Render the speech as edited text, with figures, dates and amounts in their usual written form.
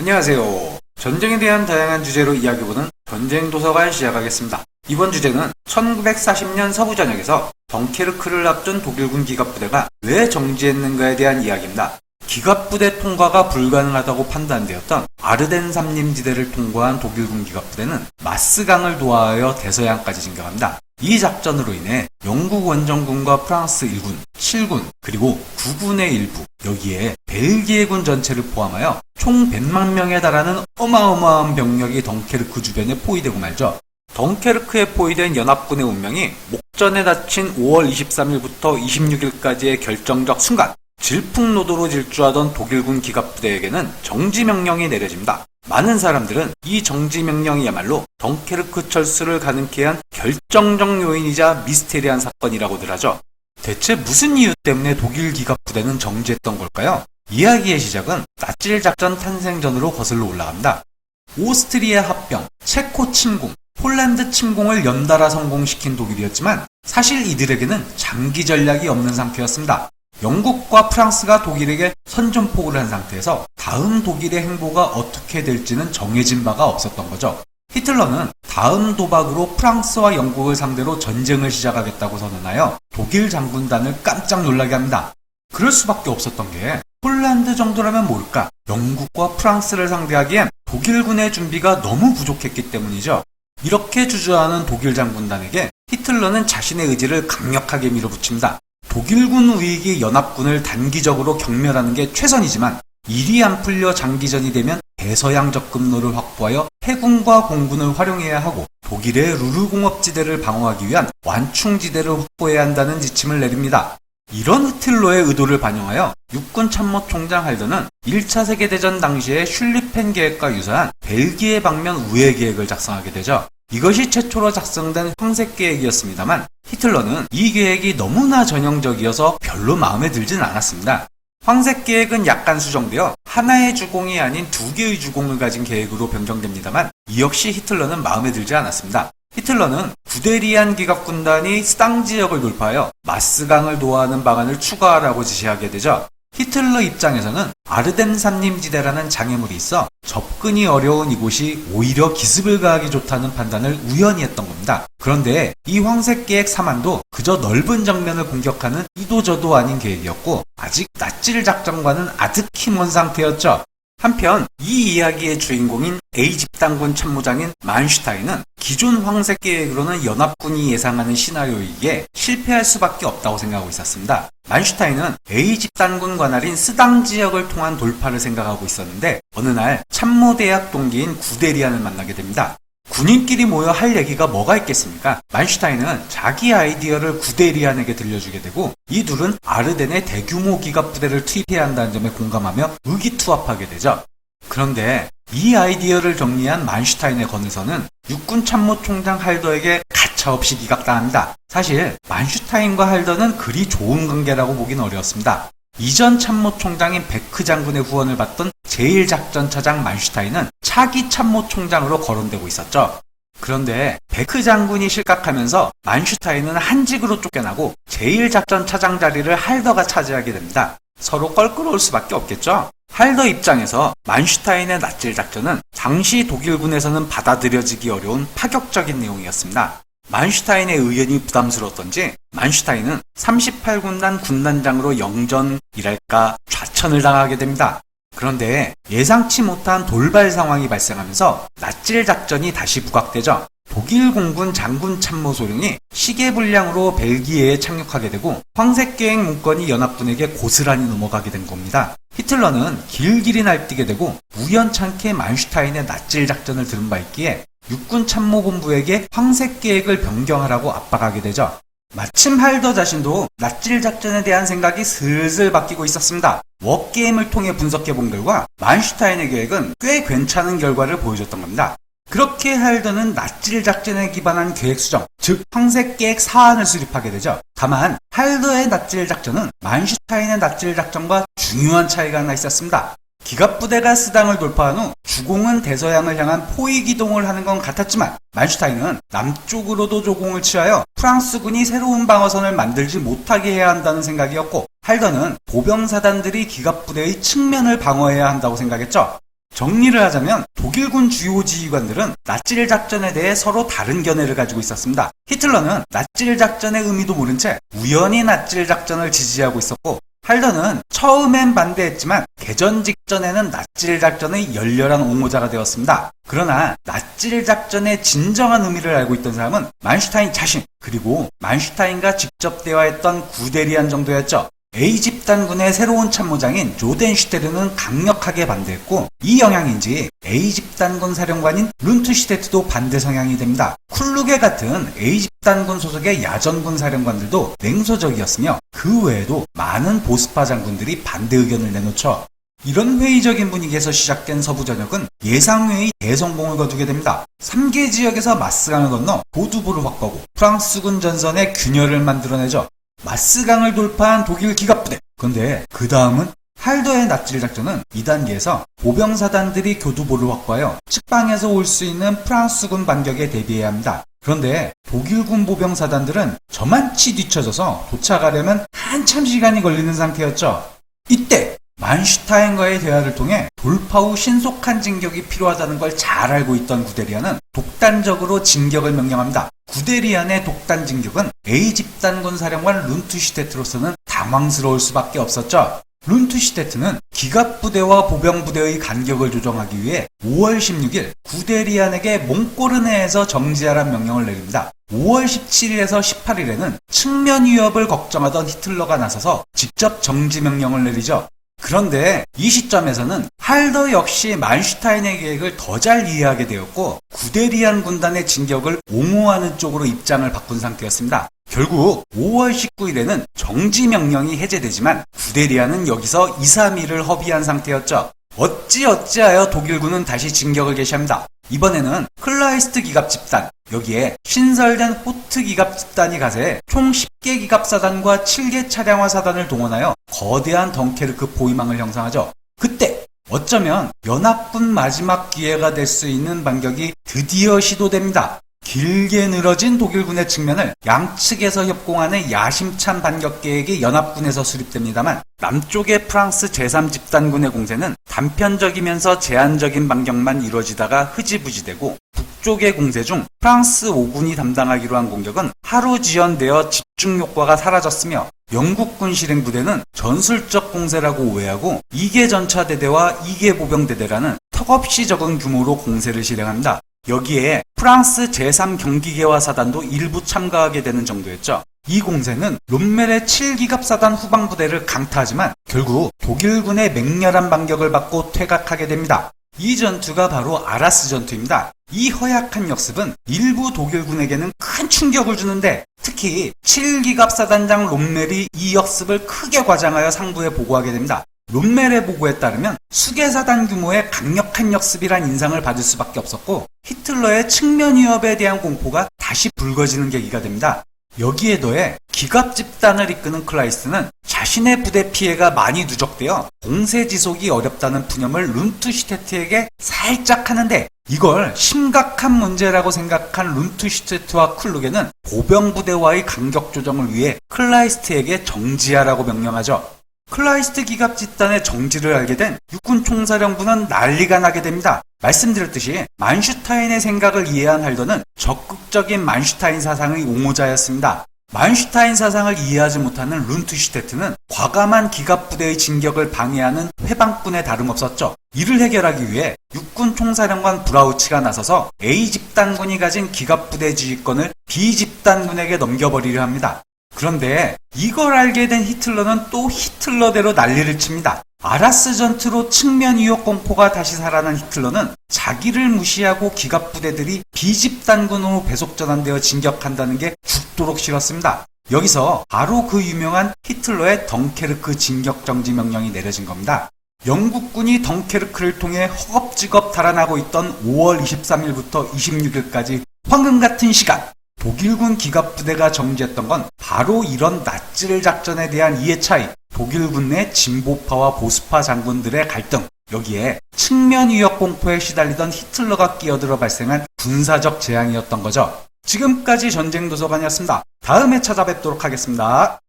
안녕하세요. 전쟁에 대한 다양한 주제로 이야기해보는 전쟁 도서관 시작하겠습니다. 이번 주제는 1940년 서부 전역에서 덩케르크를 앞둔 독일군 기갑부대가 왜 정지했는가에 대한 이야기입니다. 기갑부대 통과가 불가능하다고 판단되었던 아르덴 삼림지대를 통과한 독일군 기갑부대는 마스강을 도하여 대서양까지 진격합니다. 이 작전으로 인해 영국 원정군과 프랑스 1군, 7군, 그리고 9군의 일부, 여기에 벨기에군 전체를 포함하여 총 100만 명에 달하는 어마어마한 병력이 덩케르크 주변에 포위되고 말죠. 덩케르크에 포위된 연합군의 운명이 목전에 닥친 5월 23일부터 26일까지의 결정적 순간, 질풍노도로 질주하던 독일군 기갑부대에게는 정지명령이 내려집니다. 많은 사람들은 이 정지명령이야말로 덩케르크 철수를 가능케 한 결정적 요인이자 미스테리한 사건이라고들 하죠. 대체 무슨 이유 때문에 독일 기갑부대는 정지했던 걸까요? 이야기의 시작은 나칠 작전 탄생전으로 거슬러 올라갑니다. 오스트리아 합병, 체코 침공, 폴란드 침공을 연달아 성공시킨 독일이었지만 사실 이들에게는 장기 전략이 없는 상태였습니다. 영국과 프랑스가 독일에게 선전포고를 한 상태에서 다음 독일의 행보가 어떻게 될지는 정해진 바가 없었던 거죠. 히틀러는 다음 도박으로 프랑스와 영국을 상대로 전쟁을 시작하겠다고 선언하여 독일 장군단을 깜짝 놀라게 합니다. 그럴 수밖에 없었던 게 폴란드 정도라면 모를까, 영국과 프랑스를 상대하기엔 독일군의 준비가 너무 부족했기 때문이죠. 이렇게 주저하는 독일 장군단에게 히틀러는 자신의 의지를 강력하게 밀어붙입니다. 독일군 우익이 연합군을 단기적으로 경멸하는 게 최선이지만 일이 안 풀려 장기전이 되면 대서양 접근로를 확보하여 해군과 공군을 활용해야 하고 독일의 루르공업지대를 방어하기 위한 완충지대를 확보해야 한다는 지침을 내립니다. 이런 히틀러의 의도를 반영하여 육군참모총장 할더는 1차 세계대전 당시의 슐리펜 계획과 유사한 벨기에 방면 우회 계획을 작성하게 되죠. 이것이 최초로 작성된 황색 계획이었습니다만 히틀러는 이 계획이 너무나 전형적이어서 별로 마음에 들진 않았습니다. 황색 계획은 약간 수정되어 하나의 주공이 아닌 두 개의 주공을 가진 계획으로 변경됩니다만 이 역시 히틀러는 마음에 들지 않았습니다. 히틀러는 구데리안 기갑군단이 스당 지역을 돌파하여 마스강을 도하하는 방안을 추가하라고 지시하게 되죠. 히틀러 입장에서는 아르덴 삼림지대라는 장애물이 있어 접근이 어려운 이곳이 오히려 기습을 가하기 좋다는 판단을 우연히 했던 겁니다. 그런데 이 황색 계획 3안도 그저 넓은 정면을 공격하는 이도저도 아닌 계획이었고 아직 나칠 작전과는 아득히 먼 상태였죠. 한편 이 이야기의 주인공인 A집단군 참모장인 만슈타인은 기존 황색 계획으로는 연합군이 예상하는 시나리오이기에 실패할 수밖에 없다고 생각하고 있었습니다. 만슈타인은 A집단군 관할인 스당 지역을 통한 돌파를 생각하고 있었는데 어느 날 참모대학 동기인 구데리안을 만나게 됩니다. 군인끼리 모여 할 얘기가 뭐가 있겠습니까? 만슈타인은 자기 아이디어를 구데리안에게 들려주게 되고 이 둘은 아르덴의 대규모 기갑부대를 투입해야 한다는 점에 공감하며 의기투합하게 되죠. 그런데 이 아이디어를 정리한 만슈타인의 건의서는 육군참모총장 할더에게 가차없이 기각당합니다. 사실 만슈타인과 할더는 그리 좋은 관계라고 보긴 어려웠습니다. 이전 참모총장인 베크 장군의 후원을 받던 제1작전차장 만슈타인은 차기 참모총장으로 거론되고 있었죠. 그런데 베크 장군이 실각하면서 만슈타인은 한직으로 쫓겨나고 제1작전차장 자리를 할더가 차지하게 됩니다. 서로 껄끄러울 수밖에 없겠죠. 할더 입장에서 만슈타인의 나칠 작전은 당시 독일군에서는 받아들여지기 어려운 파격적인 내용이었습니다. 만슈타인의 의견이 부담스러웠던지 만슈타인은 38군단 군단장으로 영전이랄까 좌천을 당하게 됩니다. 그런데 예상치 못한 돌발 상황이 발생하면서 나칠 작전이 다시 부각되죠. 독일 공군 장군 참모소령이 시계불량으로 벨기에에 착륙하게 되고 황색 계획 문건이 연합군에게 고스란히 넘어가게 된 겁니다. 히틀러는 길길이 날뛰게 되고 우연찮게 만슈타인의 나칠 작전을 들은 바 있기에 육군참모본부에게 황색 계획을 변경하라고 압박하게 되죠. 마침 할더 자신도 나칠 작전에 대한 생각이 슬슬 바뀌고 있었습니다. 워게임을 통해 분석해본 결과 만슈타인의 계획은 꽤 괜찮은 결과를 보여줬던 겁니다. 그렇게 할더는 나칠 작전에 기반한 계획 수정, 즉 황색 계획 사안을 수립하게 되죠. 다만 할더의 나칠 작전은 만슈타인의 나칠 작전과 중요한 차이가 하나 있었습니다. 기갑부대가 스당을 돌파한 후 주공은 대서양을 향한 포위 기동을 하는 건 같았지만 만슈타인은 남쪽으로도 조공을 취하여 프랑스군이 새로운 방어선을 만들지 못하게 해야 한다는 생각이었고 할더는 보병사단들이 기갑부대의 측면을 방어해야 한다고 생각했죠. 정리를 하자면 독일군 주요 지휘관들은 나치를 작전에 대해 서로 다른 견해를 가지고 있었습니다. 히틀러는 나치를 작전의 의미도 모른 채 우연히 나치를 작전을 지지하고 있었고, 할더는 처음엔 반대했지만 개전 직전에는 나치를 작전의 열렬한 옹호자가 되었습니다. 그러나 나치를 작전의 진정한 의미를 알고 있던 사람은 만슈타인 자신, 그리고 만슈타인과 직접 대화했던 구데리안 정도였죠. A집단군의 새로운 참모장인 조덴슈테르는 강력하게 반대했고, 이 영향인지 A집단군 사령관인 룬트시테트도 반대 성향이 됩니다. 쿨루게 같은 A집단군 소속의 야전군 사령관들도 냉소적이었으며, 그 외에도 많은 보스파 장군들이 반대 의견을 내놓죠. 이런 회의적인 분위기에서 시작된 서부전역은 예상외의 대성공을 거두게 됩니다. 3개 지역에서 마스강을 건너 보두부를 확보하고 프랑스군 전선에 균열을 만들어내죠. 마스강을 돌파한 독일 기갑부대. 그런데 그 다음은 할더의 나치를 작전은 2단계에서 보병사단들이 교두보를 확보하여 측방에서 올 수 있는 프랑스군 반격에 대비해야 합니다. 그런데 독일군 보병사단들은 저만치 뒤처져서 도착하려면 한참 시간이 걸리는 상태였죠. 이때 만슈타인과의 대화를 통해 돌파 후 신속한 진격이 필요하다는 걸 잘 알고 있던 구데리안은 독단적으로 진격을 명령합니다. 구데리안의 독단 진격은 A집단군 사령관 룬트시테트로서는 당황스러울 수밖에 없었죠. 룬트시테트는 기갑부대와 보병부대의 간격을 조정하기 위해 5월 16일 구데리안에게 몽꼬르네에서 정지하라는 명령을 내립니다. 5월 17일에서 18일에는 측면 위협을 걱정하던 히틀러가 나서서 직접 정지 명령을 내리죠. 그런데 이 시점에서는 할더 역시 만슈타인의 계획을 더 잘 이해하게 되었고, 구데리안 군단의 진격을 옹호하는 쪽으로 입장을 바꾼 상태였습니다. 결국 5월 19일에는 정지 명령이 해제되지만 구데리안은 여기서 2, 3일을 허비한 상태였죠. 어찌하여 독일군은 다시 진격을 개시합니다. 이번에는 클라이스트 기갑 집단, 여기에 신설된 호트 기갑 집단이 가세해 총 10개 기갑사단과 7개 차량화 사단을 동원하여 거대한 덩케르크 포위망을 형성하죠. 그때 어쩌면 연합군 마지막 기회가 될 수 있는 반격이 드디어 시도됩니다. 길게 늘어진 독일군의 측면을 양측에서 협공하는 야심찬 반격 계획이 연합군에서 수립됩니다만, 남쪽의 프랑스 제3집단군의 공세는 단편적이면서 제한적인 반격만 이루어지다가 흐지부지되고, 북쪽의 공세 중 프랑스 5군이 담당하기로 한 공격은 하루 지연되어 집중 효과가 사라졌으며, 영국군 실행부대는 전술적 공세라고 오해하고 2개 전차대대와 2개 보병대대라는 턱없이 적은 규모로 공세를 실행합니다. 여기에 프랑스 제3경기계화 사단도 일부 참가하게 되는 정도였죠. 이 공세는 롬멜의 7기갑사단 후방부대를 강타하지만 결국 독일군의 맹렬한 반격을 받고 퇴각하게 됩니다. 이 전투가 바로 아라스 전투입니다. 이 허약한 역습은 일부 독일군에게는 큰 충격을 주는데, 특히 7기갑사단장 롬멜이 이 역습을 크게 과장하여 상부에 보고하게 됩니다. 롬멜의 보고에 따르면 수개사단 규모의 강력한 역습이란 인상을 받을 수밖에 없었고, 히틀러의 측면 위협에 대한 공포가 다시 불거지는 계기가 됩니다. 여기에 더해 기갑 집단을 이끄는 클라이스트는 자신의 부대 피해가 많이 누적되어 공세 지속이 어렵다는 푸념을 룬트시테트에게 살짝 하는데, 이걸 심각한 문제라고 생각한 룬트시테트와 쿨루게는 보병부대와의 간격 조정을 위해 클라이스트에게 정지하라고 명령하죠. 클라이스트 기갑 집단의 정지를 알게 된 육군 총사령부는 난리가 나게 됩니다. 말씀드렸듯이 만슈타인의 생각을 이해한 할더는 적극적인 만슈타인 사상의 옹호자였습니다. 만슈타인 사상을 이해하지 못하는 룬트슈테트는 과감한 기갑부대의 진격을 방해하는 회방꾼에 다름없었죠. 이를 해결하기 위해 육군 총사령관 브라우치가 나서서 A집단군이 가진 기갑부대 지휘권을 B집단군에게 넘겨버리려 합니다. 그런데 이걸 알게 된 히틀러는 또 히틀러대로 난리를 칩니다. 아라스 전투로 측면 위협 공포가 다시 살아난 히틀러는 자기를 무시하고 기갑부대들이 B집단군으로 배속 전환되어 진격한다는 게 죽도록 싫었습니다. 여기서 바로 그 유명한 히틀러의 덩케르크 진격 정지 명령이 내려진 겁니다. 영국군이 덩케르크를 통해 허겁지겁 달아나고 있던 5월 23일부터 26일까지 황금 같은 시간, 독일군 기갑부대가 정지했던 건 바로 이런 나치를 작전에 대한 이해 차이, 독일군 내 진보파와 보수파 장군들의 갈등, 여기에 측면 위협 공포에 시달리던 히틀러가 끼어들어 발생한 군사적 재앙이었던 거죠. 지금까지 전쟁도서관이었습니다. 다음에 찾아뵙도록 하겠습니다.